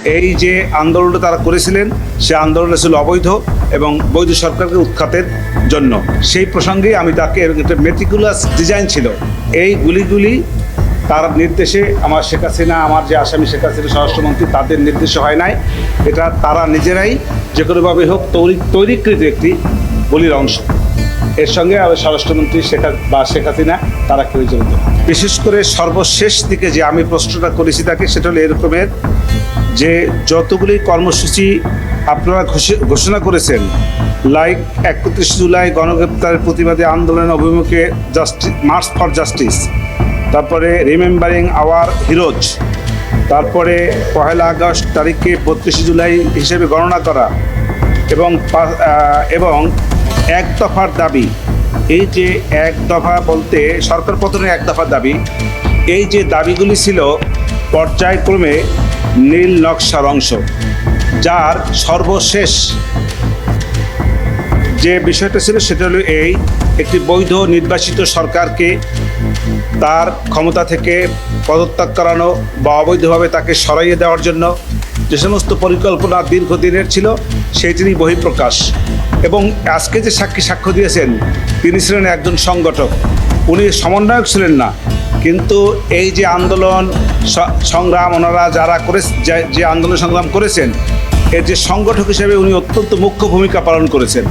এই যে আন্দোলনটা তারা করেছিলেন সে আন্দোলনটা ছিল অবৈধ এবং বৈধ সরকারকে উৎখাতের জন্য। সেই প্রসঙ্গে আমি তাকে একটা মেটিকুলাস ডিজাইন ছিল। এই গুলিগুলি তার নির্দেশে আমার শেখ হাসিনা, আমার যে আসামি শেখ হাসিনা স্বরাষ্ট্রমন্ত্রী, তাদের নির্দেশে হয় নাই। এটা তারা নিজেরাই যে কোনোভাবে হোক তৈরিকৃত একটি গুলির অংশ। এর সঙ্গে স্বরাষ্ট্রমন্ত্রী শেখ হাসিনা তারা কেউ জড়িত। বিশেষ করে সর্বশেষ দিকে যে আমি প্রশ্নটা করেছি তাকে, সেটা হলো এরকমের যে যতগুলি কর্মসূচি আপনারা ঘোষণা করেছেন, লাইক 31 জুলাই গণগ্রেপ্তারের প্রতিবাদী আন্দোলন অভিমুখে মার্চ ফর জাস্টিস, তারপরে রিমেম্বারিং আওয়ার হিরোজ, তারপরে 1 আগস্ট তারিখকে 32 জুলাই হিসেবে গণনা করা এবং এক দফার দাবি। এই যে এক দফা বলতে সরকার পতনের এক দফার দাবি, এই যে দাবিগুলি ছিল পর্যায়ক্রমে নীল নকশার অংশ, যার সর্বশেষ যে বিষয়টা ছিল সেটা হলো এই একটি বৈধ নির্বাচিত সরকারকে তার ক্ষমতা থেকে পদত্যাগ করানো বা অবৈধভাবে তাকে সরাইয়ে দেওয়ার জন্য যে সমস্ত পরিকল্পনা দীর্ঘদিনের ছিল সেইটিরই বহিঃপ্রকাশ। এবং আজকে যে সাক্ষ্য দিয়েছেন তিনি ছিলেন একজন সংগঠক, উনি সমন্বয়ক ছিলেন না। কিন্তু এই যে আন্দোলন সংগ্রাম ওনারা যারা যে আন্দোলন সংগ্রাম করেছেন, এর যে সংগঠক হিসেবে উনি অত্যন্ত মুখ্য ভূমিকা পালন করেছেন।